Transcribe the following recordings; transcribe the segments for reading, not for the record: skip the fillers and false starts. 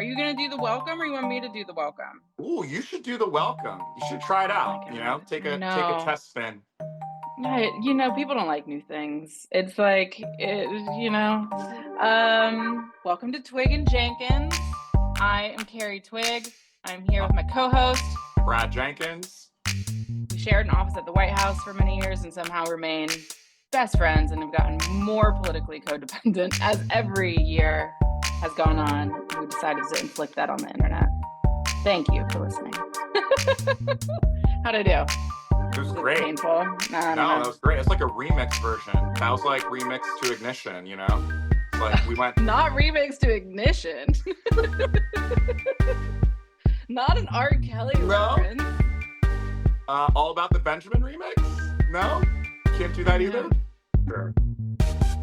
Are you gonna do the welcome or you want me to do the welcome? Ooh, you should do the welcome. You should try it Oh my out. god, Take I a know. test spin. Yeah, people don't like new things. It's like welcome to Twig and Jenkins. I am Carrie Twigg. I'm here Uh, with my co-host. Brad Jenkins. We shared an office at the White House for many years and somehow remain best friends and have gotten more politically codependent as every year has gone on. We decided to inflict that on the internet. Thank you for listening. How'd I do? It was Was it great. painful? I don't No, know. that was great. It's like a remix version. That was like remix to Ignition, It's like we went Not remix to Ignition. Not an R. Kelly No. reference. All About the Benjamin remix? No? Can't do that either? Sure.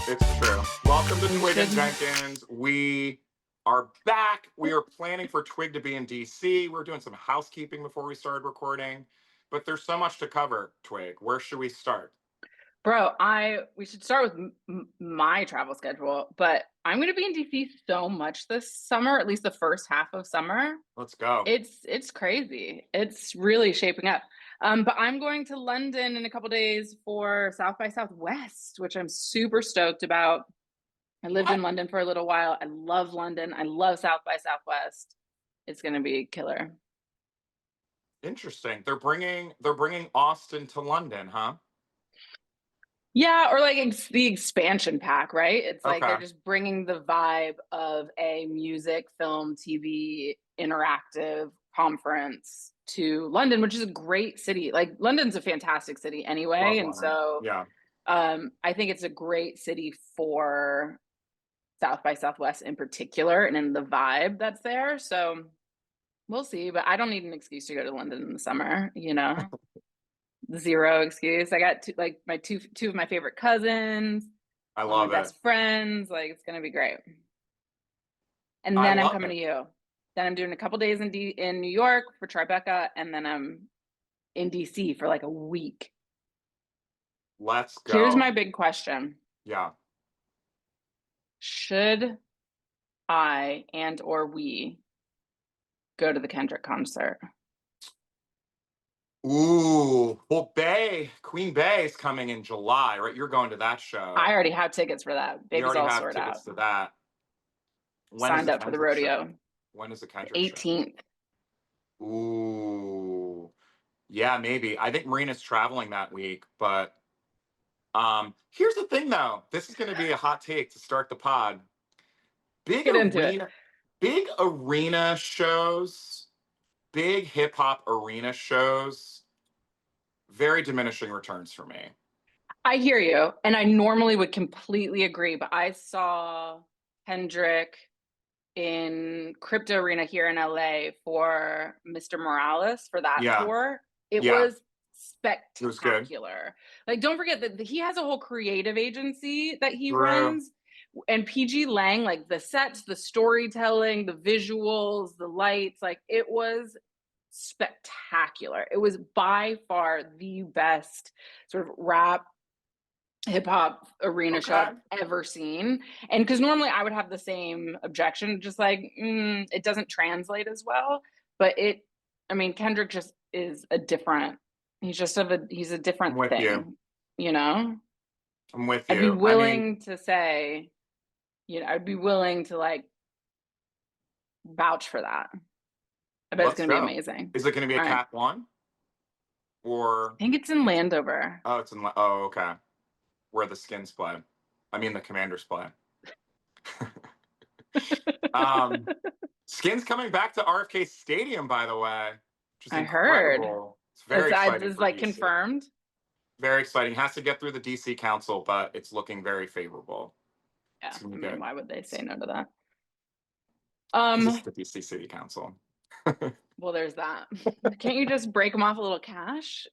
It's true. Welcome to Twig and Jenkins. We are back. We are planning for Twig to be in DC. We're doing some housekeeping before we started recording, but there's so much to cover, Twig. Where should we start? Bro, we should start with my travel schedule, but I'm going to be in DC so much this summer, at least the first half of summer. Let's go. It's crazy. It's really shaping up. But I'm going to London in a couple days for South by Southwest, which I'm super stoked about. I lived in London for a little while. I love London. I love South by Southwest. It's going to be killer. Interesting. They're bringing Austin to London, huh? Yeah, or like the expansion pack, right? It's like Okay. they're just bringing the vibe of a music, film, TV, interactive conference to London, which is a great city. Like London's a fantastic city anyway, Love and London. so Yeah. I think it's a great city for South by Southwest in particular, and in the vibe that's there. So we'll see, but I don't need an excuse to go to London in the summer, Zero excuse. I got two of my favorite cousins, I all my love it. best friends. Like it's gonna be great. And I then I'm love coming it. to you. Then I'm doing a couple days in New York for Tribeca, and then I'm in DC for like a week. Let's go. Here's my big question. Yeah. Should I and or we go to the Kendrick concert? Ooh, well, Queen Bey is coming in July, right? You're going to that show. I already have tickets for that. You Baby's already all have sorted tickets out. to that. When is Signed the up for the Kendrick show? rodeo. When is the Kendrick 18th. show? Ooh, yeah, maybe. I think Marina's traveling that week, but here's the thing, though. This is going to be a hot take to start the pod. Get into it. Big arena shows, big hip hop arena shows, very diminishing returns for me. I hear you. And I normally would completely agree, but I saw Kendrick in Crypto Arena here in LA for Mr. Morales for that tour. It was spectacular. Like, don't forget that he has a whole creative agency that he runs. And PG Lang, like the sets, the storytelling, the visuals, the lights, like it was spectacular. It was by far the best sort of rap hip hop arena show I've ever seen. And because normally I would have the same objection, just like it doesn't translate as well. But Kendrick just is a different. He's a different thing. I'm with you. I'd be willing to say, I'd be willing to like vouch for that. I bet it's gonna be amazing. Is it gonna be a Cat 1? Or I think it's in Landover. Oh, okay. Where the Skins play. I mean the Commanders play. Skins coming back to RFK Stadium, by the way. Which is incredible. It's very exciting. It's like confirmed. Very exciting. Has to get through the DC Council, but it's looking very favorable. Yeah, why would they say no to that? It's the DC City Council. Well, there's that. Can't you just break them off a little cash?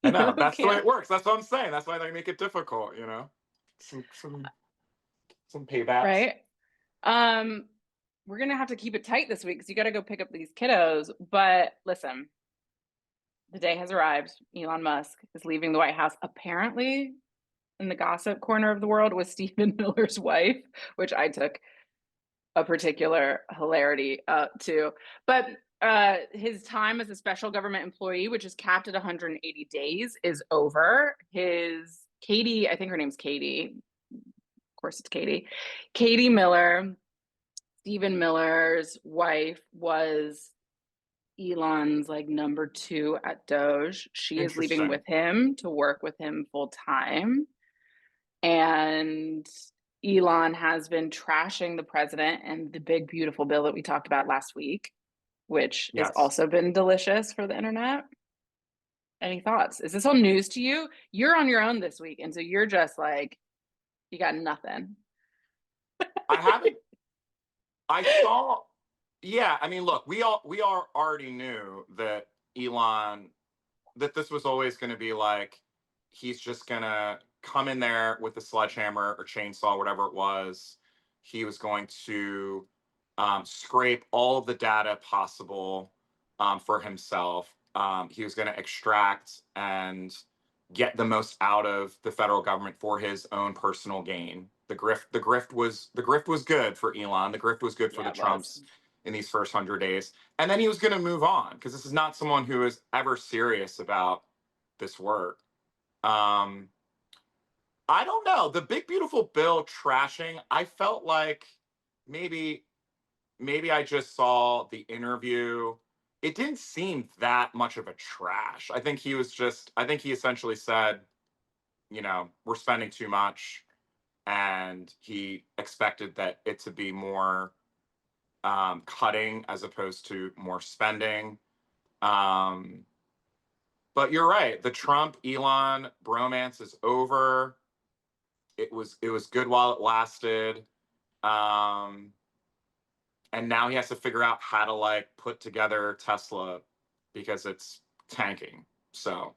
I know. That's the way it works. That's what I'm saying. That's why they make it difficult, Some payback. Right. We're gonna have to keep it tight this week because you got to go pick up these kiddos. But listen, the day has arrived. Elon Musk is leaving the White House, apparently in the gossip corner of the world with Stephen Miller's wife, which I took a particular hilarity too. But his time as a special government employee, which is capped at 180 days, is over. His Katie, I think her name's Katie. Of course, it's Katie. Katie Miller, Stephen Miller's wife, was Elon's like number 2 at DOGE. She is leaving with him to work with him full time. And Elon has been trashing the president and the big, beautiful bill that we talked about last week, which has also been delicious for the internet. Any thoughts? Is this all news to you? You're on your own this week, and so you're just like, you got nothing. I haven't. I saw. Yeah, I mean, look, we all already knew that Elon, that this was always going to be like, he's just going to come in there with the sledgehammer or chainsaw, whatever it was. He was going to scrape all of the data possible for himself. He was going to extract and get the most out of the federal government for his own personal gain. The grift was good for Elon. The grift was good for the Trumps in these first 100 days. And then he was going to move on, because this is not someone who is ever serious about this work. I don't know. The big, beautiful bill trashing, I felt like maybe I just saw the interview. It didn't seem that much of a trash. I think he essentially said, we're spending too much, and he expected that it to be more cutting as opposed to more spending. But you're right. The Trump Elon bromance is over. It was good while it lasted. And now he has to figure out how to like put together Tesla, because it's tanking. So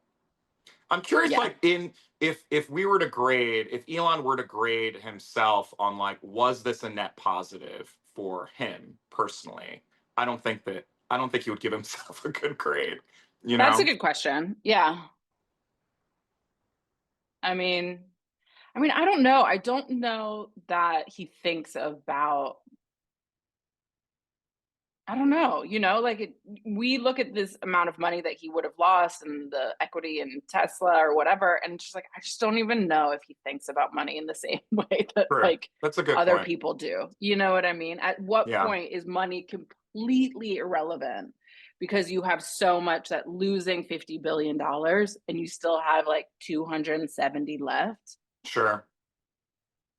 I'm curious, like, if we were to grade, if Elon were to grade himself on like, was this a net positive for him personally? I don't think he would give himself a good grade. That's a good question. Yeah. I mean, I don't know. I don't know that he thinks about, I don't know, like we look at this amount of money that he would have lost and the equity in Tesla or whatever, and just like, I just don't even know if he thinks about money in the same way that like that's a good other point. people do. You know what I mean? At what point is money completely irrelevant? Because you have so much that losing $50 billion and you still have like 270 left. Sure.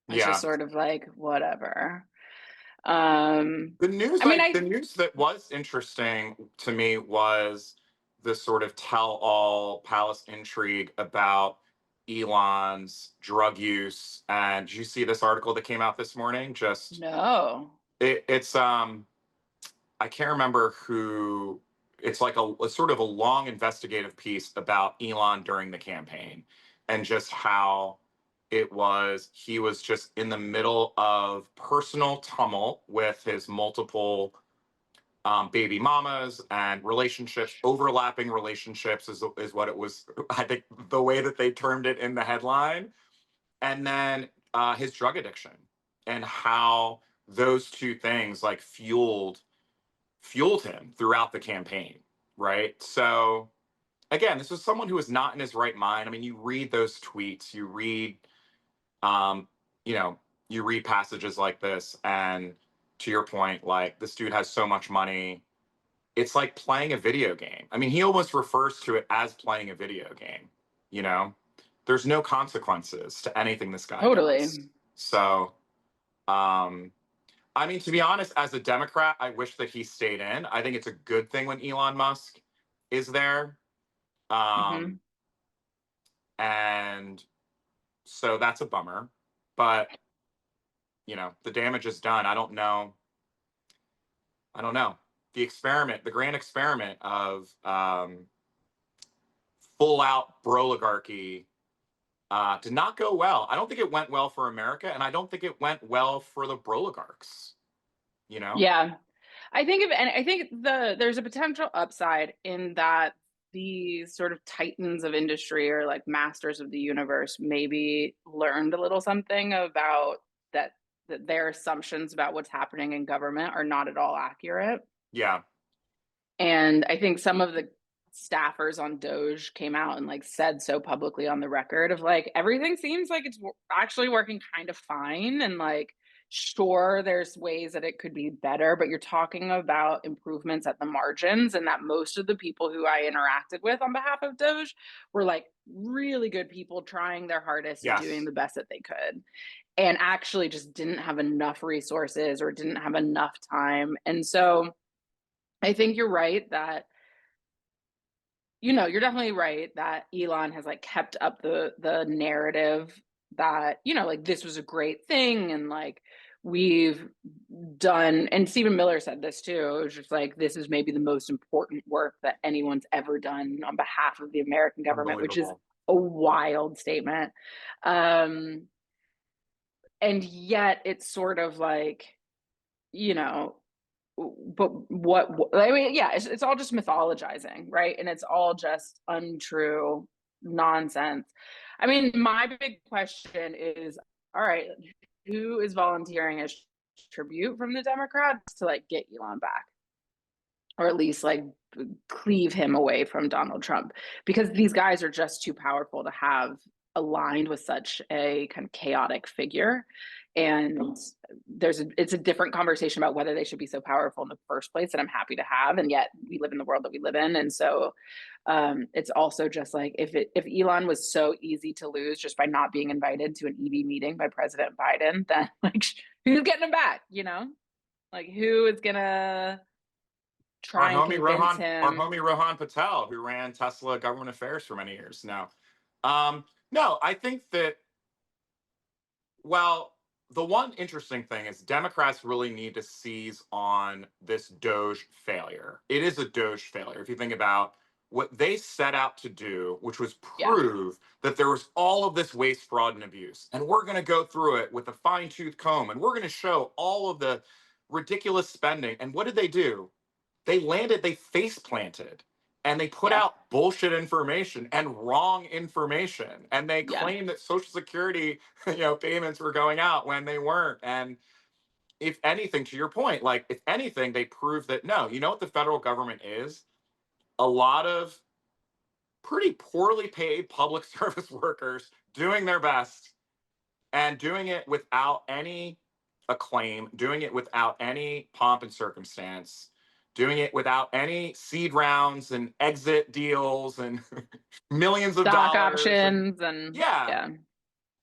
It's just sort of like, whatever. The news that was interesting to me was the sort of tell-all palace intrigue about Elon's drug use. And did you see this article that came out this morning? No. It's I can't remember who. It's like a sort of a long investigative piece about Elon during the campaign, and just how he was just in the middle of personal tumult with his multiple baby mamas and relationships, overlapping relationships is what it was. I think the way that they termed it in the headline. And then his drug addiction, and how those two things like fueled him throughout the campaign, right? So again, this was someone who was not in his right mind. I mean, you read those tweets, you read passages like this, and to your point, like, this dude has so much money. It's like playing a video game. I mean, he almost refers to it as playing a video game. There's no consequences to anything this guy does. So, I mean, to be honest, as a Democrat, I wish that he stayed in. I think it's a good thing when Elon Musk is there. And so that's a bummer. But, the damage is done. I don't know. The grand experiment of full out broligarchy did not go well. I don't think it went well for America, and I don't think it went well for the broligarchs. Yeah, I think there's a potential upside in that these sort of titans of industry, or like masters of the universe, maybe learned a little something about that that their assumptions about what's happening in government are not at all accurate. Yeah. And I think some of the staffers on DOGE came out and like said so publicly on the record of like everything seems like it's actually working kind of fine, and like sure there's ways that it could be better, but you're talking about improvements at the margins, and that most of the people who I interacted with on behalf of DOGE were like really good people trying their hardest and doing Yes. the best that they could, and actually just didn't have enough resources or didn't have enough time. And so I think you're right that, you're definitely right that Elon has like kept up the narrative that, like this was a great thing, and like we've done, and Stephen Miller said this too. It was just like this is maybe the most important work that anyone's ever done on behalf of the American government, which is Unbelievable. a wild statement. And yet it's sort of like, you know, but I mean, yeah, it's all just mythologizing, right? And it's all just untrue nonsense. I mean, my big question is, all right, who is volunteering as tribute from the Democrats to like get Elon back, or at least like cleave him away from Donald Trump? Because these guys are just too powerful to have aligned with such a kind of chaotic figure. And it's a different conversation about whether they should be so powerful in the first place that I'm happy to have, and yet we live in the world that we live in. And so it's also just like if Elon was so easy to lose just by not being invited to an EV meeting by President Biden, then like who's getting him back, like who is gonna Our try and homie convince Our him? homie Rohan Patel, who ran Tesla government affairs for many years now. No, I think that, well, the one interesting thing is Democrats really need to seize on this DOGE failure. It is a DOGE failure. If you think about what they set out to do, which was Yeah, prove that there was all of this waste, fraud, and abuse. And we're going to go through it with a fine tooth comb, and we're going to show all of the ridiculous spending. And what did they do? They face planted, and they put yeah, out bullshit information and wrong information, and they yeah, claim that social security payments were going out when they weren't. And if anything, to your point, like if anything, they prove that no, you know what the federal government is? A lot of pretty poorly paid public service workers doing their best and doing it without any acclaim, doing it without any pomp and circumstance, doing it without any seed rounds and exit deals and millions of stock dollars. And options, and yeah, yeah,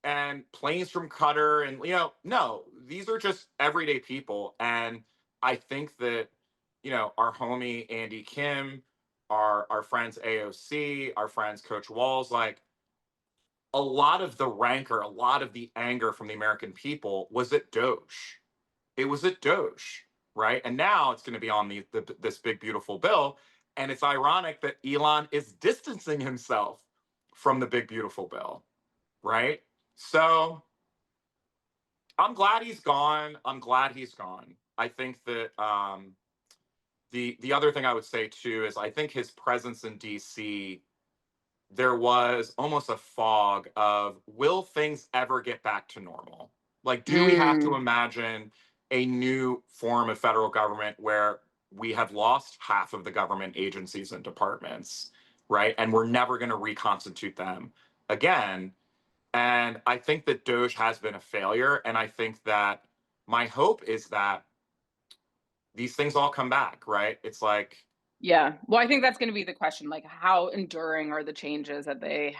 and planes from Qatar. And, no, these are just everyday people. And I think that, our homie Andy Kim, our friends AOC, our friends Coach Walls, like, a lot of the rancor, a lot of the anger from the American people was at DOGE. It was at DOGE, right? And now it's going to be on this big, beautiful bill. And it's ironic that Elon is distancing himself from the big, beautiful bill, right? So I'm glad he's gone. I think that the other thing I would say too is I think his presence in DC, there was almost a fog of, will things ever get back to normal? Like, do we have to imagine a new form of federal government where we have lost half of the government agencies and departments, right? And we're never going to reconstitute them again. And I think that DOGE has been a failure. And I think that my hope is that these things all come back, right? It's like, yeah. Well, I think that's going to be the question, like how enduring are the changes that they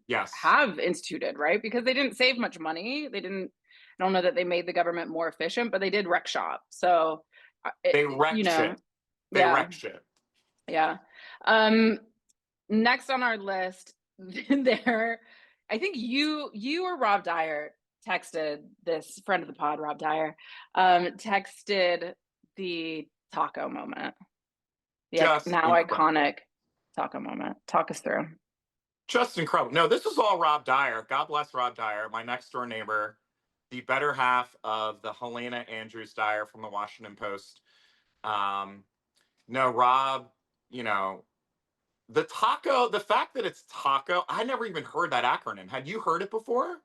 yes, have instituted, right? Because they didn't save much money. I don't know that they made the government more efficient, but they did wreck shop. So, they wrecked shit. They yeah, wrecked shit. yeah. Um, Next on our list, there, I think you or Rob Dyer texted this friend of the pod, Rob Dyer, texted the taco moment, the Just now incredible. iconic taco moment. Talk us through. Just incredible. No, this was all Rob Dyer. God bless Rob Dyer, my next door neighbor, the better half of the Helena Andrews Dyer from the Washington Post. Um, no, Rob, you know, the fact that it's taco, I never even heard that acronym. Had you heard it before?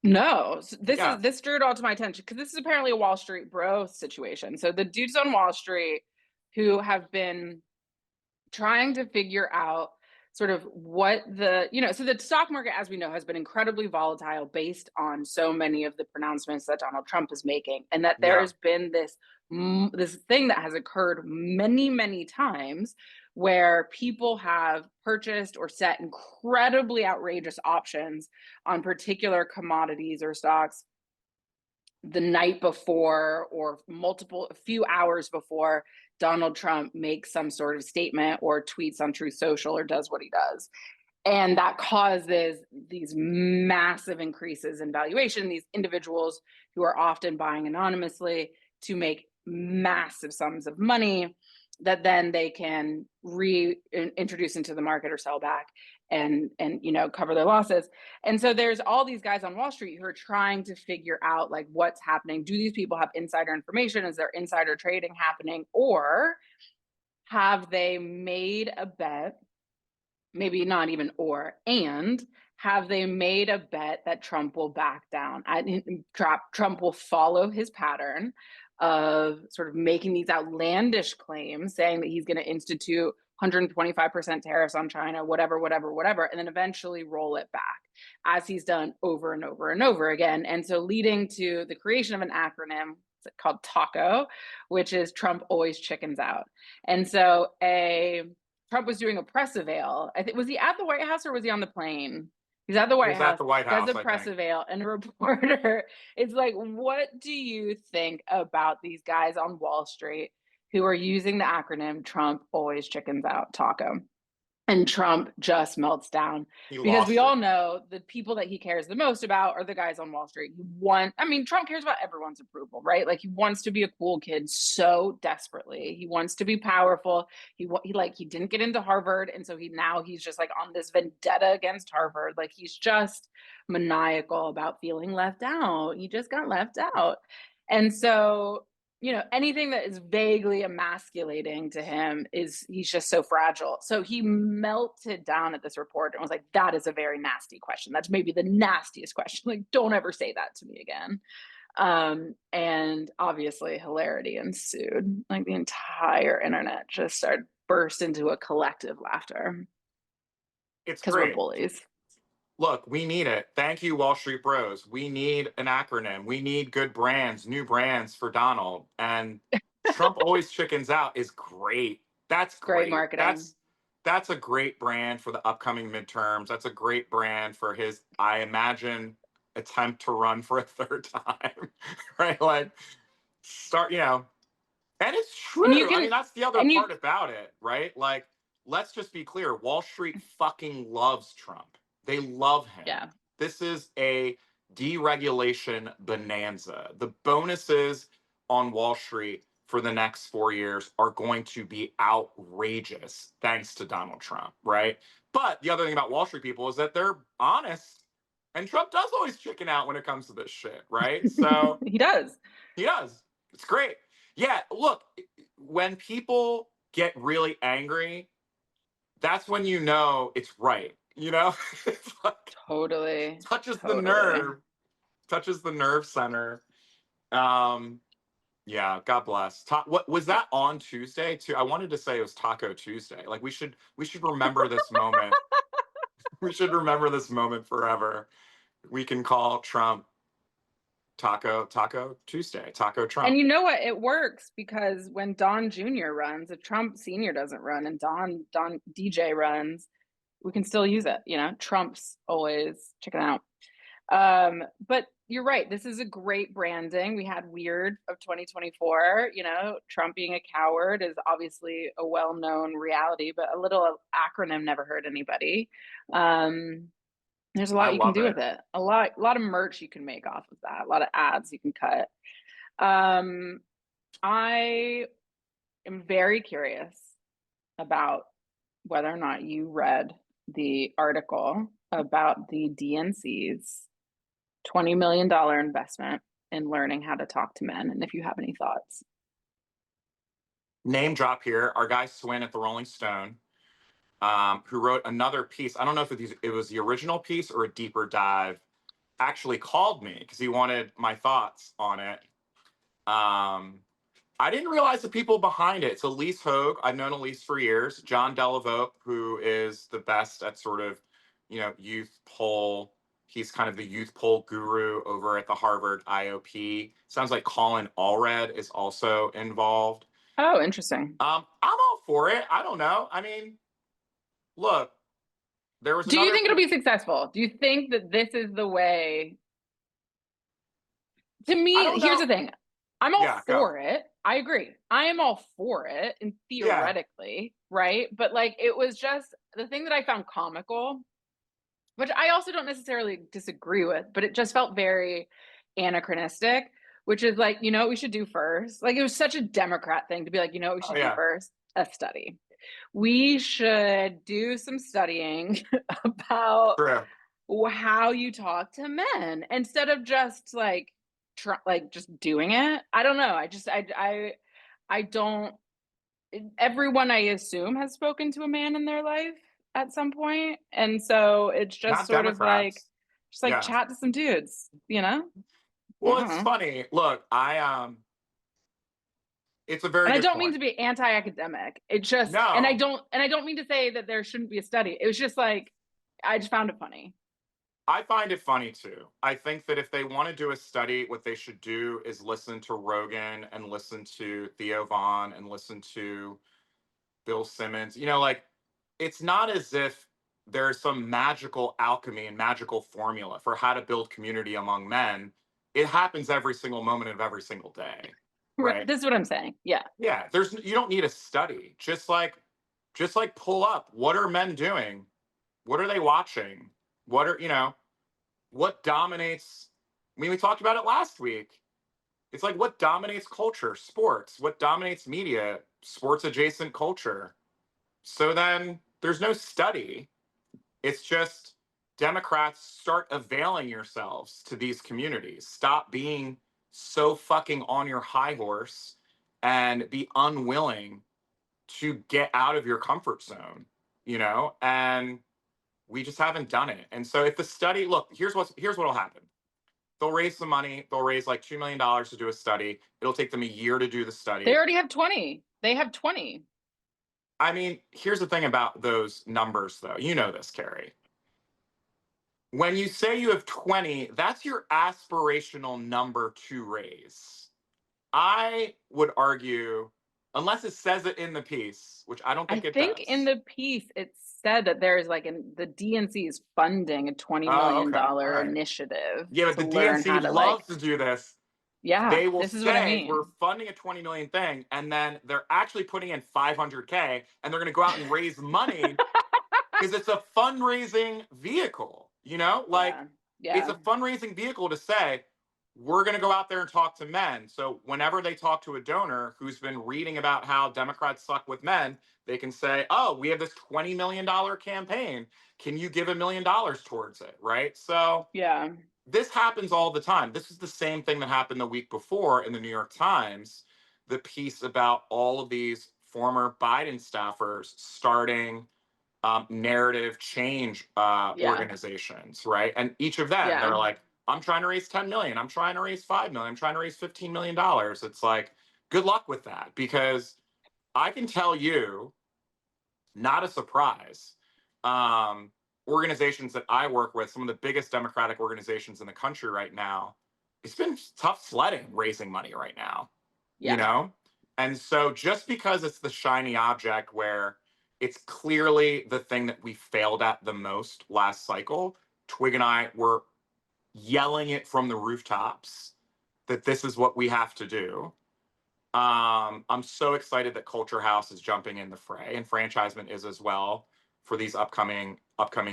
No, Yeah. this drew it all to my attention because this is apparently a Wall Street bro situation. So the dudes on Wall Street who have been trying to figure out sort of what so the stock market, as we know, has been incredibly volatile based on so many of the pronouncements that Donald Trump is making, and that there Yeah. has been this thing that has occurred many, many times where people have purchased or set incredibly outrageous options on particular commodities or stocks the night before or a few hours before Donald Trump makes some sort of statement or tweets on Truth Social or does what he does. And that causes these massive increases in valuation. These individuals who are often buying anonymously to make massive sums of money that then they can reintroduce into the market or sell back and cover their losses. And so there's all these guys on Wall Street who are trying to figure out like what's happening. Do these people have insider information? Is there insider trading happening? Or have they made a bet? Maybe not even and have they made a bet that Trump will back down? Trump will follow his pattern of sort of making these outlandish claims, saying that he's going to institute 125% tariffs on China, whatever, and then eventually roll it back, as he's done over and over and over again. And so leading to the creation of an acronym called TACO, which is Trump always chickens out. And so Trump was doing a press avail. I think, was he at the White House or was he on the plane? He's at the White He's House. at the White House, Does a I press think. avail, and a reporter is like, "What do you think about these guys on Wall Street who are using the acronym Trump always chickens out, TACO?" And Trump just melts down He because we lost it. all know the people that he cares the most about are the guys on Wall Street. Trump cares about everyone's approval, right? Like he wants to be a cool kid so desperately. He wants to be powerful. He didn't get into Harvard, and so he's just like on this vendetta against Harvard. Like he's just maniacal about feeling left out. He just got left out, and so anything that is vaguely emasculating to him he's just so fragile. So he melted down at this report and was like, that is a very nasty question. That's maybe the nastiest question. Like, don't ever say that to me again. And obviously hilarity ensued. Like the entire internet just burst into a collective laughter. It's Because we're great. bullies. Look, we need it. Thank you, Wall Street Bros. We need an acronym. We need good brands, new brands for Donald. And Trump always chickens out is great. That's Great great. marketing. That's a great brand for the upcoming midterms. That's a great brand for his, I imagine, attempt to run for a third time. Right? Like and it's And you true. I can mean, that's the other and you part about it, right? Like, let's just be clear. Wall Street fucking loves Trump. They love him. yeah. This is a deregulation bonanza. The bonuses on Wall Street for the next 4 years are going to be outrageous thanks to Donald Trump, right? But the other thing about Wall Street people is that they're honest. And Trump does always chicken out when it comes to this shit, right? So He does. he does. It's great. Yeah, look, when people get really angry, that's when you know it's right. It's like Totally. touches the Totally. nerve center. Yeah, God bless. What was that on Tuesday too? I wanted to say it was Taco Tuesday. Like we should remember this moment. We should remember this moment forever. We can call Trump Taco Tuesday, Taco Trump. And you know what? It works because when Don Jr. runs, if Trump Sr. doesn't run and Don DJ runs, we can still use it. Trump's always chicken out. But you're right. This is a great branding. We had Weird of 2024. Trump being a coward is obviously a well-known reality, but a little acronym never hurt anybody. There's a lot you can do with it. A lot of merch you can make off of that. A lot of ads you can cut. I am very curious about whether or not you read the article about the DNC's $20 million investment in learning how to talk to men, and if you have any thoughts. Name drop here. Our guy Swin at the Rolling Stone, who wrote another piece. I don't know if it was the original piece or a deeper dive actually called me because he wanted my thoughts on it. I didn't realize the people behind it. It's Elise Hogue. I've known Elise for years. John Delavote, who is the best at sort of, youth poll. He's kind of the youth poll guru over at the Harvard IOP. Sounds like Colin Allred is also involved. Oh, interesting. I'm all for it. I don't know. I mean, look, there was Do you another think it'll be successful? Do you think that this is the way? To I me, don't here's know. the thing. I'm all Yeah, go. for it. I agree. I am all for it, and Yeah. theoretically, right? But like, it was just the thing that I found comical, which I also don't necessarily disagree with, but it just felt very anachronistic, which is like, you know what we should do first? Like, it was such a Democrat thing to be like, you know what we Oh, should do yeah. first? A study. We should do some studying about True. how you talk to men instead of just like just doing it. I don't know. I don't. Everyone I assume has spoken to a man in their life at some point, and so it's just Not sort of like Democrats. just like Yeah. chat to some dudes, you know. Well, it's funny. Look, it's a very And I good don't point. mean to be anti-academic. It just No. and I don't mean to say that there shouldn't be a study. It was just like I just found it funny. I find it funny too. I think that if they want to do a study, what they should do is listen to Rogan and listen to Theo Vaughn and listen to Bill Simmons. Like, it's not as if there's some magical alchemy and magical formula for how to build community among men. It happens every single moment of every single day. Right. This is what I'm saying. Yeah. Yeah. You don't need a study. Just like pull up. What are men doing? What are they watching? What dominates? I mean, we talked about it last week. It's like, what dominates culture? Sports. What dominates media? Sports adjacent culture. So then there's no study. It's just Democrats start availing yourselves to these communities. Stop being so fucking on your high horse and be unwilling to get out of your comfort zone, and we just haven't done it. And so if the study, look, here's what'll happen. They'll raise some money. They'll raise like $2 million to do a study. It'll take them a year to do the study. They already have 20. They have 20. I mean, here's the thing about those numbers, though. You know this, Carrie. When you say you have 20, that's your aspirational number to raise. I would argue, unless it says it in the piece, which I don't think it does. I think in the piece it said that there's like the DNC is funding a $20 million initiative. Yeah, but the DNC loves to do this. Yeah, they will this is what I mean. We're funding a 20 million thing, and then they're actually putting in 500K, and they're going to go out and raise money because it's a fundraising vehicle. It's a fundraising vehicle to say, we're going to go out there and talk to men. So whenever they talk to a donor who's been reading about how Democrats suck with men, they can say, oh, we have this $20 million campaign. Can you give $1 million towards it? Right. So yeah, this happens all the time. This is the same thing that happened the week before in the New York Times, the piece about all of these former Biden staffers starting narrative change organizations, right? And each of them, they're like, I'm trying to raise 10 million. I'm trying to raise 5 million. I'm trying to raise $15 million. It's like, good luck with that, because I can tell you, not a surprise, organizations that I work with, some of the biggest Democratic organizations in the country right now, it's been tough sledding raising money right now, And so just because it's the shiny object where it's clearly the thing that we failed at the most last cycle, Twigg and I were yelling it from the rooftops that this is what we have to do. I'm so excited that Culture House is jumping in the fray, and franchisement is as well for these upcoming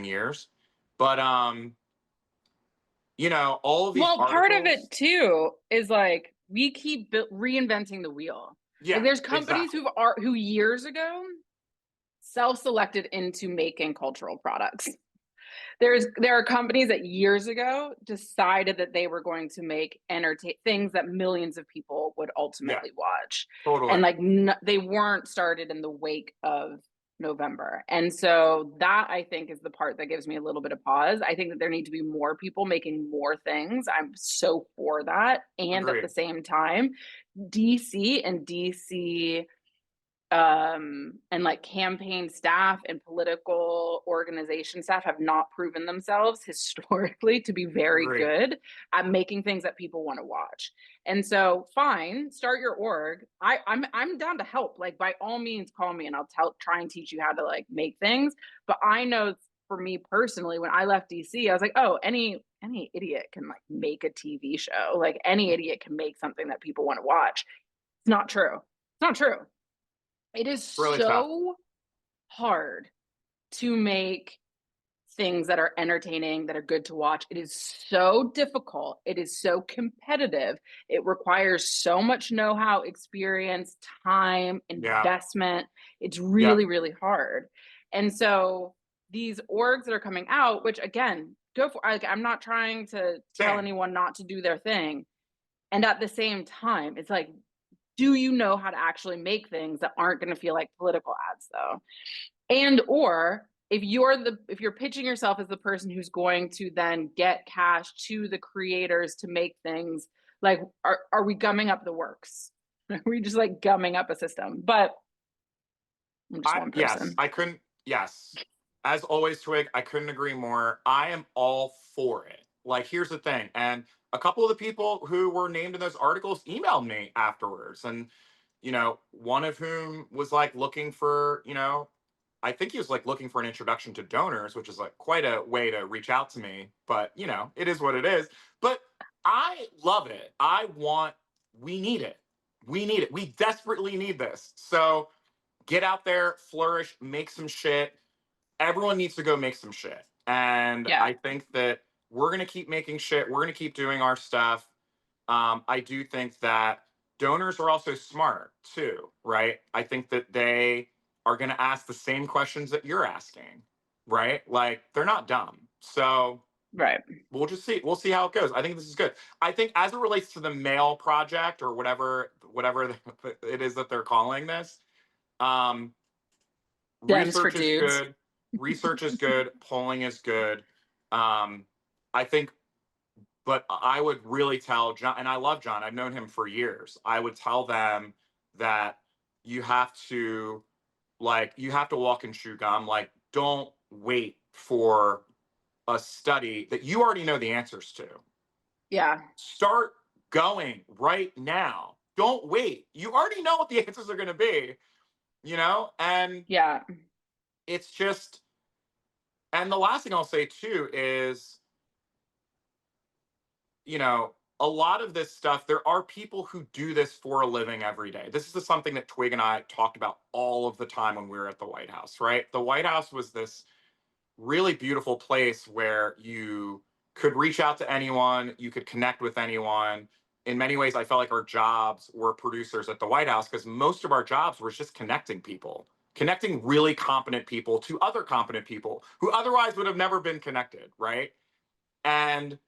years. But all of these articles, part of it too is like we keep reinventing the wheel. Yeah, like there's companies who years ago self-selected into making cultural products. There are companies that years ago decided that they were going to make things that millions of people would ultimately watch. Totally. And like they weren't started in the wake of November. And so that I think is the part that gives me a little bit of pause. I think that there need to be more people making more things. I'm so for that. And at the Agreed. same time, DC and DC and like campaign staff and political organization staff have not proven themselves historically to be very Agreed. good at making things that people want to watch. And so fine, start your org. I'm down to help. Like by all means call me and I'll try and teach you how to like make things. But I know for me personally, when I left DC, I was like, oh, any idiot can like make a TV show. Like any idiot can make something that people want to watch. It's not true. It's not true. It is Really tough. so hard to make things that are entertaining, that are good to watch. It is so difficult. It is so competitive. It requires so much know-how, experience, time, Yeah. investment. It's Yeah. really, really hard. And so these orgs that are coming out, which again, go for, like, I'm not trying to tell Same. anyone not to do their thing. And at the same time, it's like, do you know how to actually make things that aren't going to feel like political ads though? And or if you're pitching yourself as the person who's going to then get cash to the creators to make things, like are we gumming up the works? Are we just like gumming up a system? But I'm just one person. Yes. As always, Twig, I couldn't agree more. I am all for it. Like, here's the thing. And a couple of the people who were named in those articles emailed me afterwards. And, one of whom was like looking for, I think he was like looking for an introduction to donors, which is like quite a way to reach out to me. But, it is what it is. But I love it. We need it. We need it. We desperately need this. So, get out there, flourish, make some shit. Everyone needs to go make some shit. And Yeah. I think that we're going to keep making shit. We're going to keep doing our stuff. I do think that donors are also smart too, right? I think that they are going to ask the same questions that you're asking, right? Like they're not dumb. So Right. we'll just see. We'll see how it goes. I think this is good. I think as it relates to the mail project or whatever it is that they're calling this, Dems for research is dudes. good. Research is good. Polling is good. I think, but I would really tell John, and I love John. I've known him for years. I would tell them that you have to, walk and chew gum. Like, don't wait for a study that you already know the answers to. Yeah. Start going right now. Don't wait. You already know what the answers are going to be, and Yeah. it's just, and the last thing I'll say too is, a lot of this stuff, there are people who do this for a living every day. This is something that Twig and I talked about all of the time when we were at the White House, right? The White House was this really beautiful place where you could reach out to anyone, you could connect with anyone. In many ways, I felt like our jobs were producers at the White House because most of our jobs was just connecting people, connecting really competent people to other competent people who otherwise would have never been connected, right? And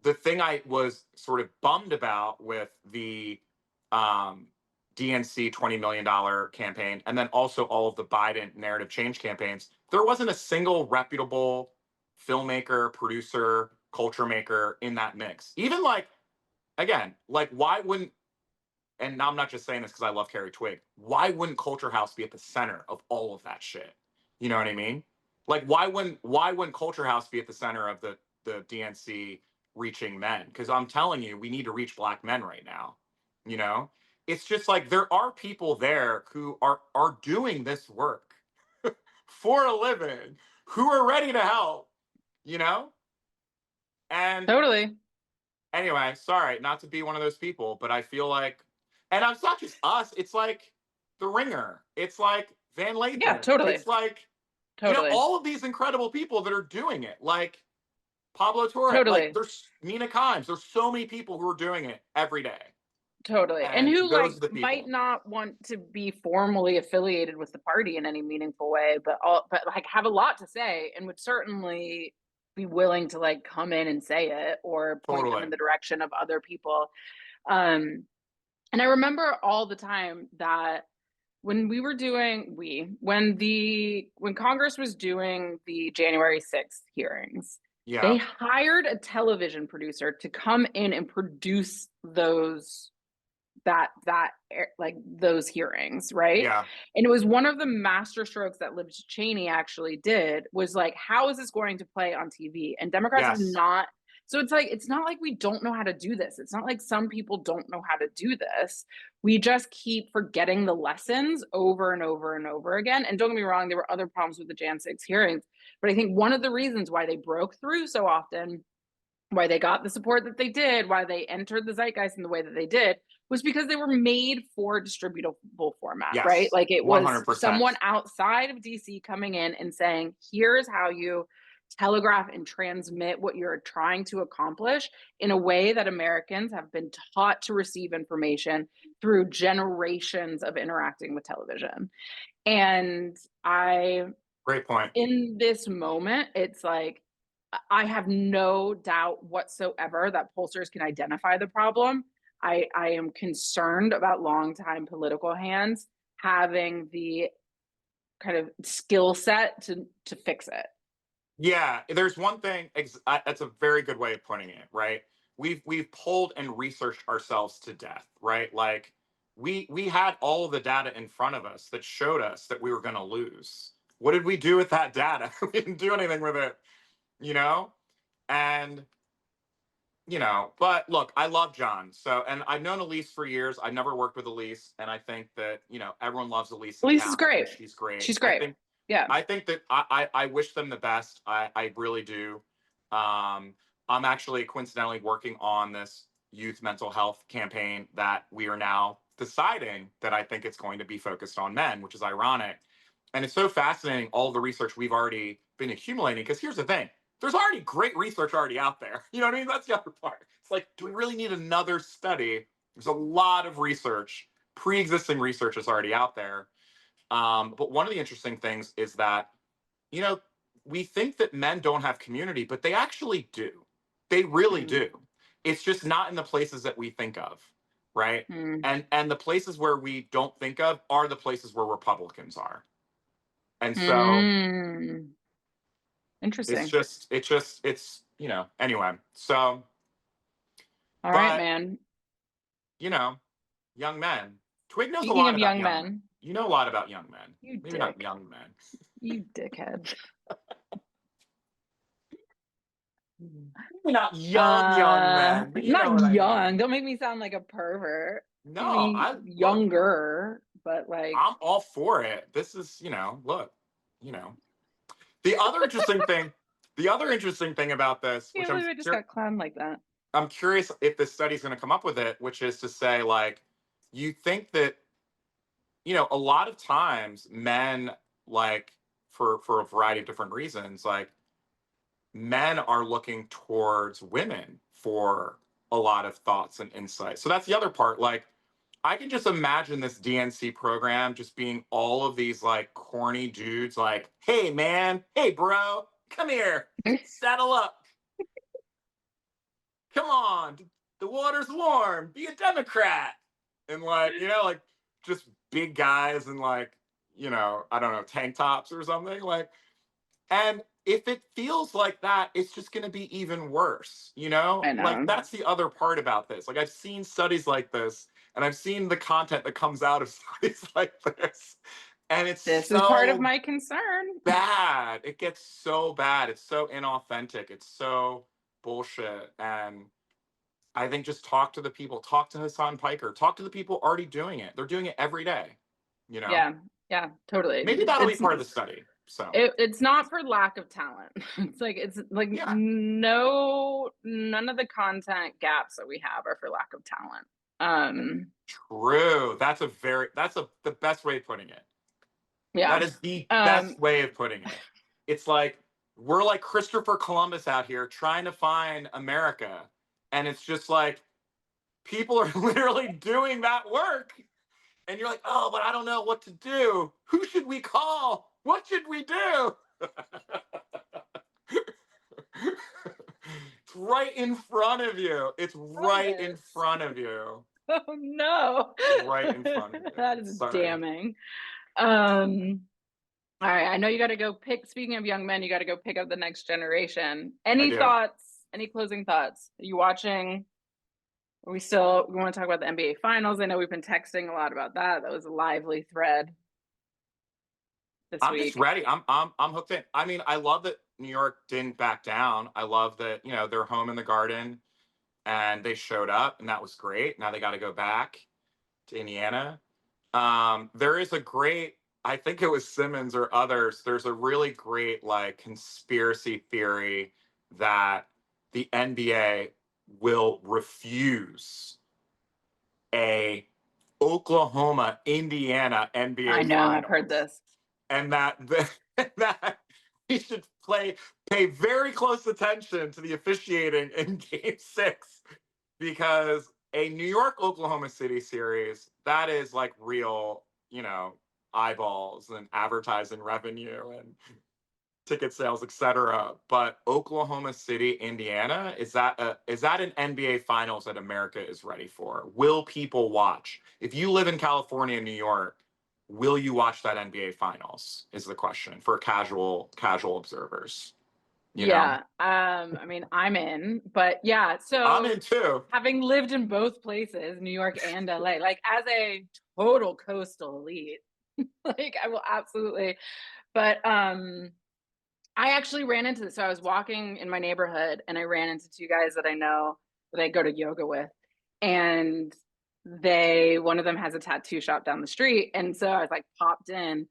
the thing I was sort of bummed about with the DNC $20 million campaign, and then also all of the Biden narrative change campaigns, there wasn't a single reputable filmmaker, producer, culture maker in that mix. Even again, why wouldn't, and I'm not just saying this because I love Carrie Twigg, why wouldn't Culture House be at the center of all of that shit? You know what I mean? Like, why wouldn't Culture House be at the center of the DNC reaching men? Because I'm telling you, we need to reach Black men right now. It's just like there are people there who are doing this work for a living, who are ready to help. And Totally. anyway, sorry not to be one of those people, but I feel like, and it's not just us. It's like The Ringer. It's like Van Lathan. Yeah, totally. It's like Totally. all of these incredible people that are doing it. Like Pablo Torre, Totally. there's Nina Kimes. There's so many people who are doing it every day. Totally. And And who those like are the might people. not want to be formally affiliated with the party in any meaningful way, but like have a lot to say and would certainly be willing to like come in and say it or point them Totally. in the direction of other people. And I remember all the time that when we were doing when Congress was doing the January 6th hearings, they Yeah. hired a television producer to come in and produce those hearings, right? Yeah. And it was one of the master strokes that Liz Cheney actually did, was like, how is this going to play on TV? And Democrats have Yes. not. So it's not like we don't know how to do this. It's not like some people don't know how to do this. We just keep forgetting the lessons over and over and over again. And don't get me wrong, there were other problems with the Jan 6 hearings, but I think one of the reasons why they broke through so often, why they got the support that they did, why they entered the zeitgeist in the way that they did, was because they were made for distributable format, right? Yes. Like it was 100%. someone outside of DC coming in and saying, here's how you telegraph and transmit what you're trying to accomplish in a way that Americans have been taught to receive information through generations of interacting with television. And Great point. in this moment, it's like, I have no doubt whatsoever that pollsters can identify the problem. I am concerned about longtime political hands having the kind of skill set to fix it. Yeah, there's one thing. That's a very good way of putting it. Right? We've pulled and researched ourselves to death. Right? Like we had all of the data in front of us that showed us that we were going to lose. What did we do with that data? We didn't do anything with it. You know, and but look, I love John. So, and I've known Elise for years. I've never worked with Elise, and I think that everyone loves Elise in Elise is town. I think great. she's great. She's great. Yeah. I think that I wish them the best. I really do. I'm actually coincidentally working on this youth mental health campaign that we are now deciding that I think it's going to be focused on men, which is ironic. And it's so fascinating, all the research we've already been accumulating. Because here's the thing, there's already great research already out there. You know what I mean? That's the other part. It's like, do we really need another study? There's a lot of research, pre-existing research is already out there. But one of the interesting things is that, you know, we think that men don't have community, but they actually do. They really do. It's just not in the places that we think of, right? And the places where we don't think of are the places where Republicans are. And so Interesting. anyway. So, All right, but, man. Young men. Twig knows a Speaking lot of about young young men. men, You know a lot about young men. you Maybe not dick. young men. You dickhead. Maybe not young men, but you know Not what I young. mean. Don't make me sound like a pervert. No, Maybe younger, but like I'm all for it. This is, look, the other interesting thing, about this, can't believe I just got clowned like that. I'm curious if this study's going to come up with it, which is to say, like, you think that, a lot of times men, like, for a variety of different reasons, like, men are looking towards women for a lot of thoughts and insights. So that's the other part. Like, I can just imagine this DNC program just being all of these like corny dudes, like, hey, man, hey, bro, come here, saddle up. Come on, the water's warm, be a Democrat. And like, like just big guys and like, I don't know, tank tops or something. Like, and if it feels like that, it's just going to be even worse, I know. Like, that's the other part about this. Like, I've seen studies like this, and I've seen the content that comes out of studies like this. And this is part of my concern. Bad. It gets so bad. It's so inauthentic. It's so bullshit. And I think just talk to the people. Talk to Hassan Piker. Talk to the people already doing it. They're doing it every day, Yeah, totally. Maybe that'll be part of the study. So it's not for lack of talent. It's like none of the content gaps that we have are for lack of talent. True. That's the best way of putting it. Yeah. That is the best way of putting it. It's like we're like Christopher Columbus out here trying to find America. And it's just like people are literally doing that work. And you're like, oh, but I don't know what to do. Who should we call? What should we do? It's right in front of you. It's right in front of you. Oh no. Right in front of you. That is Sorry. damning. All right, I know you got to go pick. Speaking of young men, you got to go pick up the next generation. I Any do. thoughts? Any closing thoughts? Are you watching? We want to talk about the NBA finals. I know we've been texting a lot about that. That was a lively thread this I'm week. just ready. I'm hooked in. I mean, I love that New York didn't back down. I love that, they're home in the Garden and they showed up and that was great. Now they got to go back to Indiana. There is a great, I think it was Simmons or others, there's a really great like conspiracy theory that the NBA will refuse a Oklahoma Indiana NBA I know, I've heard finals, this. and that we should pay very close attention to the officiating in Game 6, because a New York Oklahoma City series, that is like real, eyeballs and advertising revenue and ticket sales, etc. But Oklahoma City, Indiana, is that an NBA Finals that America is ready for? Will people watch? If you live in California and New York, will you watch that NBA Finals? Is the question for casual observers. Yeah. I mean, I'm in, but yeah. So I'm in too. having lived in both places, New York and LA, like as a total coastal elite, like I will absolutely. But I actually ran into this. So I was walking in my neighborhood and I ran into two guys that I know that I go to yoga with. And one of them has a tattoo shop down the street. And so I was like popped in,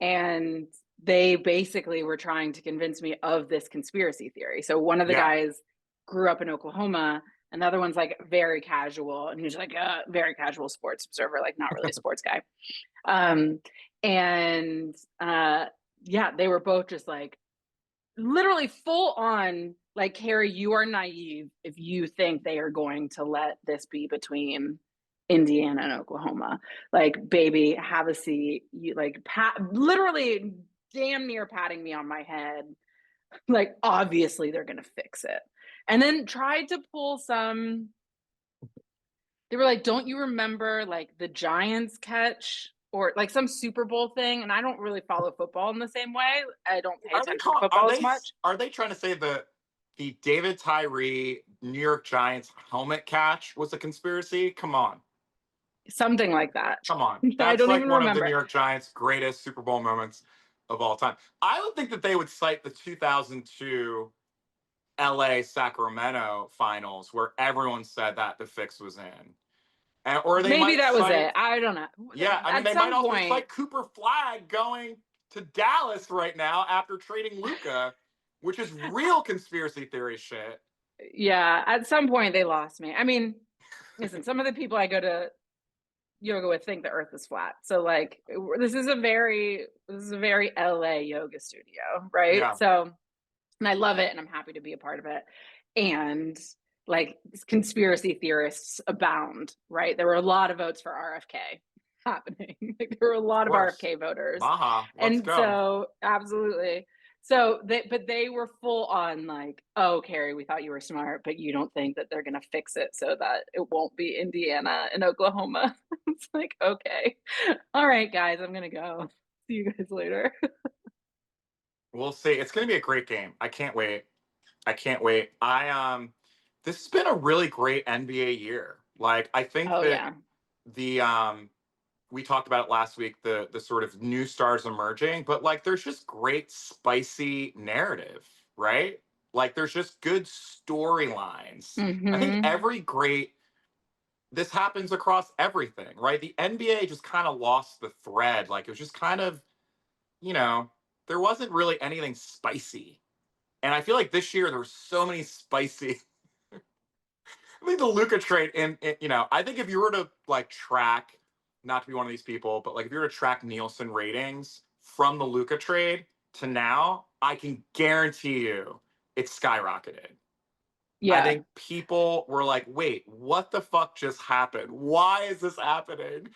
and they basically were trying to convince me of this conspiracy theory. So one of the guys grew up in Oklahoma, and the other one's like very casual, and he's like a very casual sports observer, like not really a sports guy. Yeah, they were both just like literally full on like, Carrie, you are naive if you think they are going to let this be between Indiana and Oklahoma. Like, baby, have a seat. You like literally damn near patting me on my head. Like, obviously they're gonna fix it. And then tried to pull some. They were like, don't you remember like the Giants catch or like some Super Bowl thing? And I don't really follow football in the same way. I don't pay attention to football as much. Are they trying to say the David Tyree New York Giants helmet catch was a conspiracy? Come on. Something like that. Come on. I That's don't like even one of the remember. New York Giants' greatest Super Bowl moments of all time. I would think that they would cite the 2002 LA Sacramento finals where everyone said that the fix was in. Or they Maybe might that was cite, it. I don't know. yeah, I mean, At they might some also point, cite Cooper Flag going to Dallas right now after trading Luka, which is real conspiracy theory shit. yeah, at some point they lost me. I mean, listen, some of the people I go to yoga with think the earth is flat. So like this is a very LA yoga studio, right? Yeah. So, and I love it and I'm happy to be a part of it. And like conspiracy theorists abound, right? There were a lot of votes for RFK happening. Like, there were a lot of RFK voters. Maha, let's And go. so absolutely. So they were full on like, oh, Carrie, we thought you were smart, but you don't think that they're gonna fix it so that it won't be Indiana and Oklahoma. It's like, okay. All right, guys, I'm gonna go. See you guys later. We'll see. It's going to be a great game. I can't wait. This has been a really great NBA year. Like, I think Oh that yeah. the we talked about it last week, the sort of new stars emerging, but like there's just great spicy narrative, right? Like there's just good storylines. I think this happens across everything, right? The NBA just kind of lost the thread. Like it was just kind of, there wasn't really anything spicy. And I feel like this year there were so many spicy. I think the Luka trade, I think if you were to like track, not to be one of these people, but like if you were to track Nielsen ratings from the Luka trade to now, I can guarantee you it's skyrocketed. Yeah. I think people were like, wait, what the fuck just happened? Why is this happening?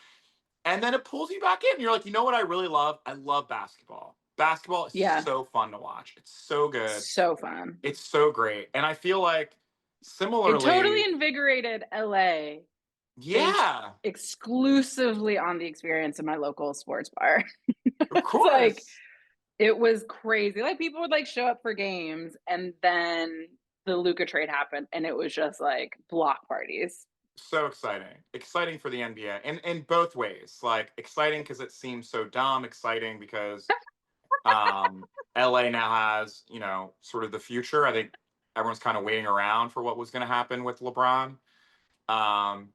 And then it pulls you back in. You're like, you know what I really love? I love basketball. Basketball is so fun to watch. It's so good. So fun. It's so great. And I feel like It similarly, totally invigorated LA based Yeah, exclusively on the experience of my local sports bar. of It's like, course. it was crazy. Like, people would like show up for games, and then the Luka trade happened, and it was just like block parties. So exciting. Exciting for the NBA in both ways. Like exciting because it seems so dumb, exciting because um LA now has, sort of the future. I think everyone's kind of waiting around for what was going to happen with LeBron. Um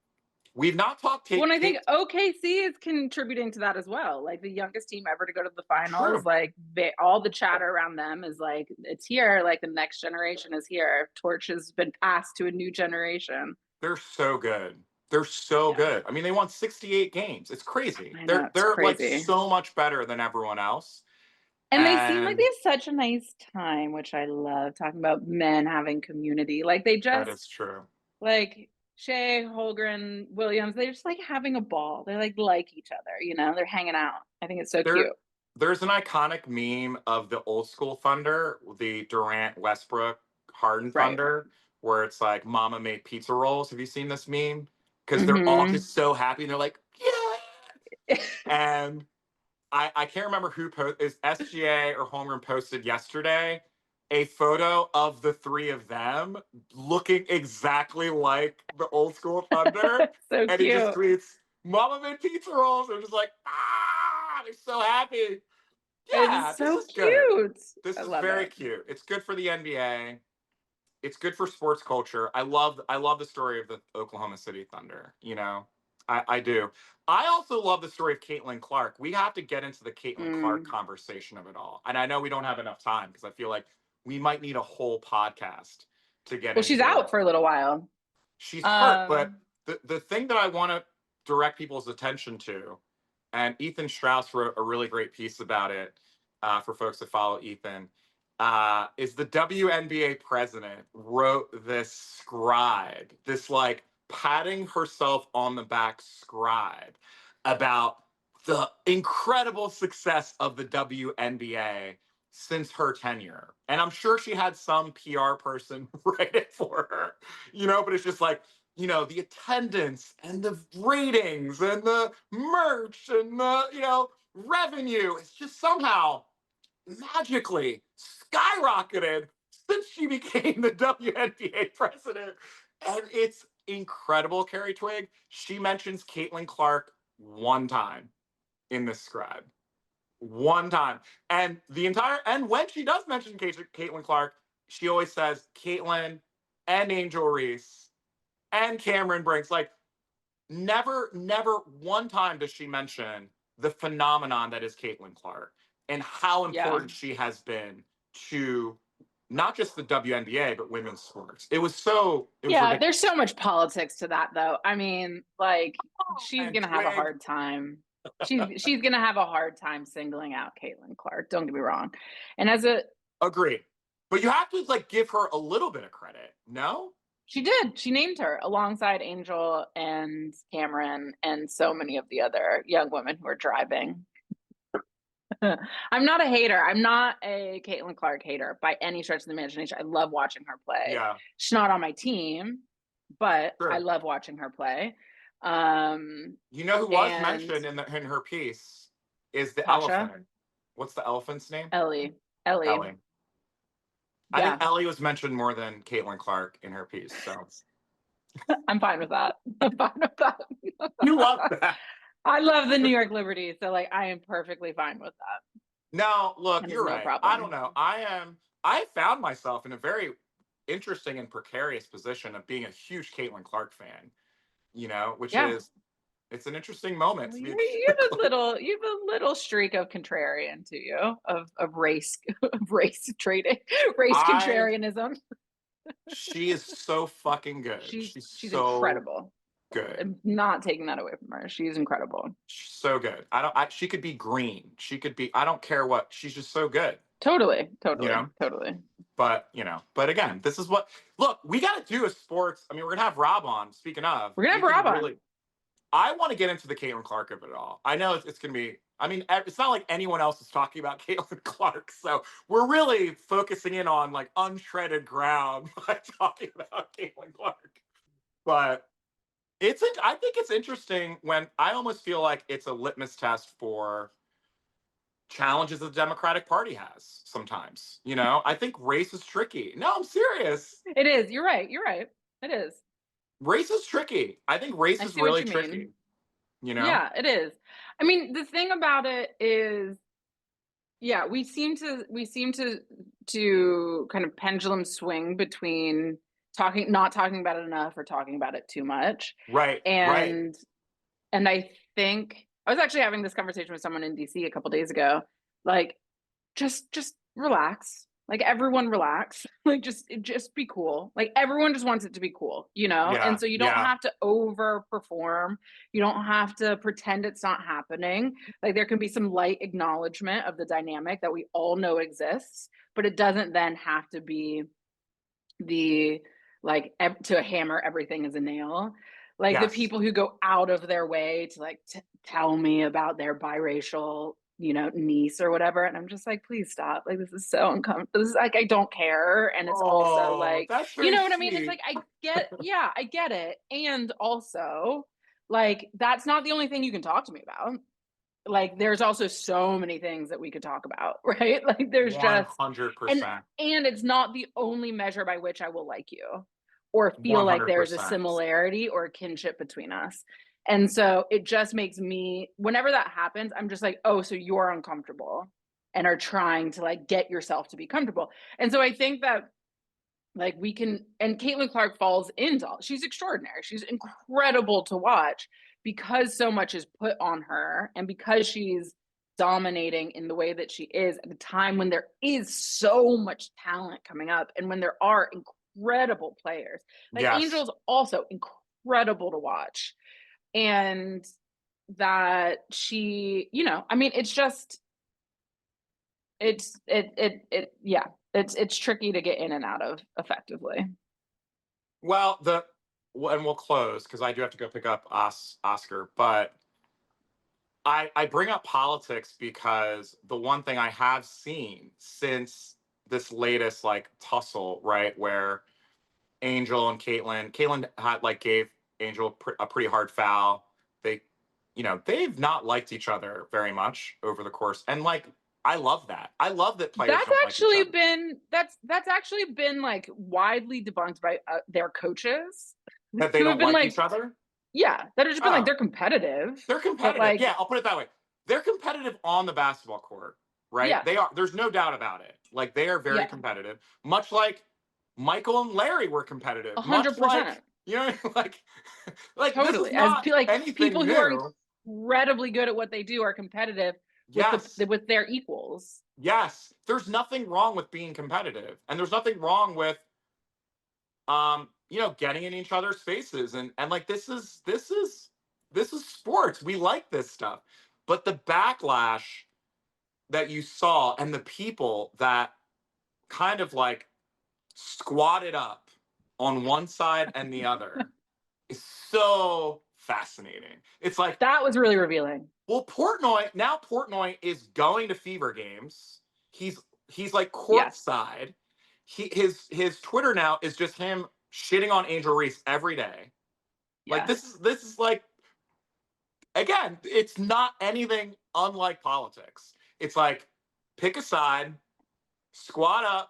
we've not talked Well, Kate, and I think Kate. OKC is contributing to that as well. Like, the youngest team ever to go to the finals. True. Like, all the chatter around them is like, it's here. Like, the next generation is here. Torch has been passed to a new generation. They're so good. They're so Yeah, good. I mean, they won 68 games. It's crazy. I know, They're it's they're like crazy. so much better than everyone else. And they seem like they And have such a nice time, which I love, talking about men having community. Like, they that just, is true. like, Shea, Holgren, Williams, they're just like having a ball. They like each other, they're hanging out. I think it's so There, cute. there's an iconic meme of the old school Thunder, the Durant, Westbrook, Harden Right. Thunder, where it's like Mama made pizza rolls. Have you seen this meme? Because they're all Hmm. just so happy and they're like, yeah. And I can't remember who is SGA or Holmgren posted yesterday a photo of the three of them looking exactly like the old school Thunder. So And he just cute. tweets, Mama made pizza rolls. They're just like, they're so happy. Yeah, It's this so is good. cute. This I is love very it. cute. It's good for the NBA. It's good for sports culture. I love the story of the Oklahoma City Thunder. I do. I also love the story of Caitlyn Clark. We have to get into the Caitlyn Clark Mm. conversation of it all. And I know we don't have enough time because I feel like we might need a whole podcast to get Well, she's into. out for a little while. She's hurt, but Um, the thing that I want to direct people's attention to, and Ethan Strauss wrote a really great piece about it for folks that follow Ethan, is the WNBA president wrote this scribe, this like patting herself on the back scribe about the incredible success of the WNBA since her tenure. And I'm sure she had some PR person write it for her, but it's just like, the attendance and the ratings and the merch and the, revenue. It's just somehow magically skyrocketed since she became the WNBA president. And it's incredible, Carrie Twigg. She mentions Caitlin Clark one time in this scribe. One time. And when she does mention Caitlin Clark, she always says Caitlin and Angel Reese and Cameron Brinks. Like, never one time does she mention the phenomenon that is Caitlin Clark and how yeah. important she has been to not just the WNBA but women's sports. It was Yeah, ridiculous. there's so much politics to that, though. I mean, like, she's And gonna have a Twig, hard time. She's gonna have a hard time singling out Caitlin Clark. Don't get me wrong. And as a agree. But you have to like give her a little bit of credit, no? She did. She named her alongside Angel and Cameron and so many of the other young women who are driving. I'm not a hater. I'm not a Caitlin Clark hater by any stretch of the imagination. I love watching her play. Yeah, She's not on my team, but I sure. love watching her play. Um, You know who was and mentioned in her piece is the Tasha, elephant. What's the elephant's name? Ellie. Ellie. I think Yeah, Ellie was mentioned more than Caitlin Clark in her piece. So I'm fine with that. I'm fine with that. you love that. I love the New York Liberty, so like I am perfectly fine with that. No, look, And there's you're no right. I don't problem. know. I found myself in a very interesting and precarious position of being a huge Caitlin Clark fan, which Yeah. is it's an interesting moment Well, to be a you Caitlin Clark. you have a little streak of contrarian to you, of race of race trading, race I contrarianism. She is so fucking good. She's She's so incredible. good. I'm not taking that away from her. She's incredible. She's so good. She could be green. She could be, I don't care what. She's just so good, Totally, you totally, know? totally. But again, this is what, look, we got to do a sports. I mean, we're going to have Rob on. Speaking of, We're gonna we have can Rob on. really, I want to get into the Caitlin Clark of it all. I know it's going to be, I mean, it's not like anyone else is talking about Caitlin Clark. So we're really focusing in on like untreaded ground by talking about Caitlin Clark. But I think it's interesting when I almost feel like it's a litmus test for challenges the Democratic Party has sometimes. You know, I think race is tricky. No, I'm serious. It is. You're right. You're right. It is. Race is tricky. I think race I is see what really you tricky. mean. You know? Yeah, it is. I mean, the thing about it is, yeah, we seem to kind of pendulum swing between not talking about it enough or talking about it too much. Right, right. And I think I was actually having this conversation with someone in DC a couple days ago. Like, just relax. Like, everyone relax. Like, just be cool. Like, everyone just wants it to be cool, you know? Yeah, And so you don't yeah, have to overperform. You don't have to pretend it's not happening. Like, there can be some light acknowledgement of the dynamic that we all know exists, but it doesn't then have to be the like to hammer everything as a nail. Like, the yes. people who go out of their way to like tell me about their biracial, you know, niece or whatever, and I'm just like, please stop. Like, this is so uncomfortable. This is like, I don't care. And it's also Oh, like, that's you very know what I mean? It's sweet. like, yeah, I get it. And also, like, that's not the only thing you can talk to me about. Like, there's also so many things that we could talk about, right? Like, there's just, and 100%. it's not the only measure by which I will like you or feel like there's a 100%. similarity or a kinship between us. And so it just makes me, whenever that happens, I'm just like, oh, so you're uncomfortable and are trying to like get yourself to be comfortable. And so I think that, like, we can, and Caitlyn Clark falls into all, she's extraordinary. She's incredible to watch because so much is put on her and because she's dominating in the way that she is at a time when there is so much talent coming up and when there are incredible players. Like, Yes. Angel's also incredible to watch. And that she, you know, I mean, it's just, yeah, it's tricky to get in and out of effectively. Well, and we'll close because I do have to go pick up Oscar. But I bring up politics because the one thing I have seen since this latest like tussle, right, where Angel and Caitlyn had like gave Angel a pretty hard foul. They, you know, they've not liked each other very much over the course, and like I love that. I love that players That's don't like each actually other. been that's actually been like widely debunked by their coaches That they who have don't been like like, each other. yeah, that have just been like, Oh, they're competitive, they're but competitive. like, Yeah, I'll put it that way. They're competitive on the basketball court, right? yeah, They are. There's no doubt about it. Like they are very yeah, competitive, much like Michael and Larry were competitive. Much like 100%, you know, like this is totally. As not like anything people who are new. incredibly good at what they do are competitive with Yes, with their equals. yes. There's nothing wrong with being competitive, and there's nothing wrong with you know, getting in each other's faces, and like this is sports. We like this stuff, but the backlash that you saw and the people that kind of like squatted up on one side and the other is so fascinating. It's like, That was really revealing. well, Portnoy is going to Fever games. He's like Yes, courtside. His Twitter now is just him shitting on Angel Reese every day. Like yeah, this is like, again, it's not anything unlike politics. It's like pick a side, squat up,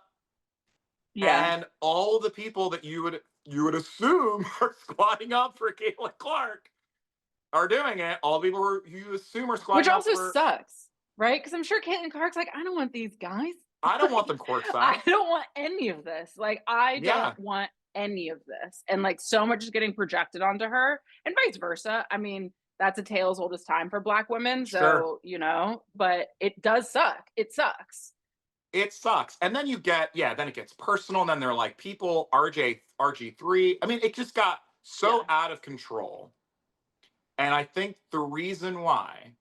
yeah. and all the people that you would assume are squatting up for Caitlyn Clark are doing it. All the people you assume are Which squatting up also for. sucks, right? Because I'm sure Caitlin Clark's like, I don't want these guys. I don't want Like, them I courtside. don't want any of this. Like, I Yeah, don't want any of this. And like, so much is getting projected onto her and vice versa. I mean, that's a tale as old as time for Black women. sure. So, you know, but it does suck. It sucks. It sucks. And then then it gets personal. And then they're like, people, RG3. I mean, it just got so Yeah, out of control. And I think the reason why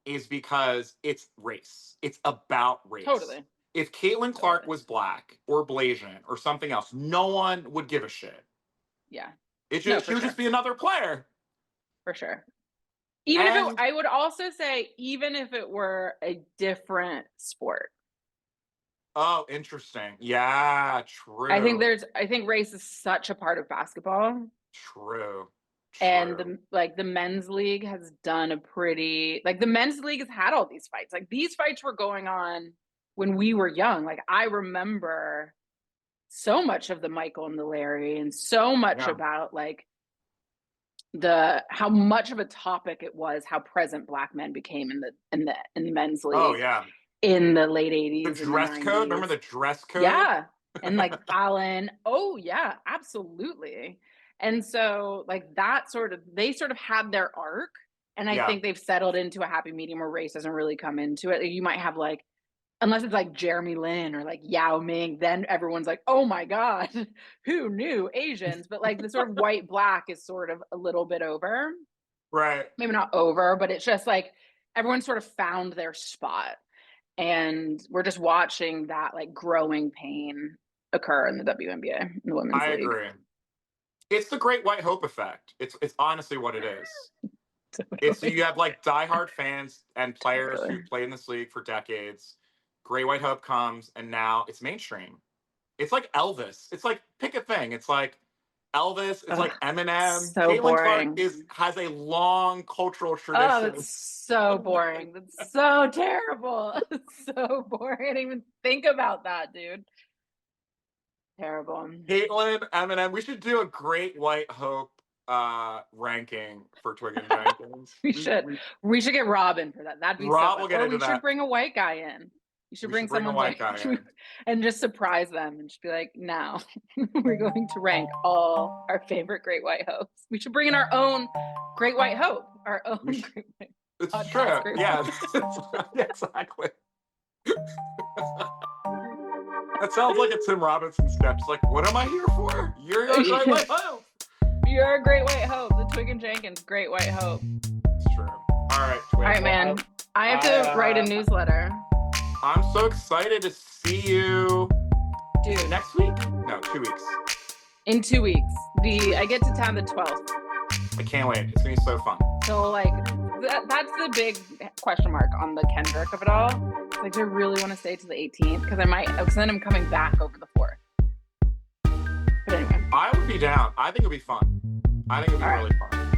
is because it's race. It's about race. totally. If Caitlyn Clark Totally. was Black or Blasian or something else, no one would give a shit. Yeah. No, She for would just sure. be another player. For sure. Even if it, And I would also say, even if it were a different sport, oh, interesting. Yeah, true. I think race is such a part of basketball. True. And True. the men's league has done a pretty, like, the men's league has had all these fights. Like, these fights were going on when we were young. Like, I remember so much of the Michael and the Larry, and so much about like how much of a topic it was, how present Black men became in the men's league. Oh yeah. In the late The 80s and dress the 90s. code. Remember the dress code? Yeah. And like Alan. Oh yeah, absolutely. And so like they sort of had their arc. And I think they've settled into a happy medium where race doesn't really come into it. You might have like, unless it's like Jeremy Lin or like Yao Ming, then everyone's like, oh my God, who knew Asians? But like the sort of white black is sort of a little bit over. Right. Maybe not over, but it's just like everyone sort of found their spot. And we're just watching that like growing pain occur in the WNBA, in the women's league. I agree. It's the great white hope effect. It's honestly what it is. Totally. It's you have like diehard fans and players who played in this league for decades. Great white hope comes, and now it's mainstream. It's like Elvis. It's like, pick a thing. It's like Elvis. It's like Eminem. So Caitlyn boring. Clark has a long cultural tradition. Oh, that's so boring. That's so terrible. It's so boring. I didn't even think about that, dude. Terrible. Caitlyn, Eminem. We should do a great white hope ranking for Twigg and Jenkins. We should get Robin for that. That'd be Rob so will get into that. We should bring a white guy in. You should bring someone white guy in. and just surprise them and just be like, now we're going to rank all our favorite great white hopes. We should bring in our own great white hope. Our own great white. It's true. Yeah. Exactly. That sounds like a Tim Robinson sketch. Like, what am I here for? You're a great white hope. You're a great white hope. The Twigg and Jenkins great white hope. It's true. All right, Twigg. All right, man. I have to write a newsletter. I'm so excited to see you. Dude. Next week? No, 2 weeks. In 2 weeks. I get to town the 12th. I can't wait. It's gonna be so fun. So like that's the big question mark on the Kendrick of it all. Like, do I really want to stay to the 18th? Because then I'm coming back over the 4th. But anyway. I would be down. I think it'd be fun. I think it'd be really fun.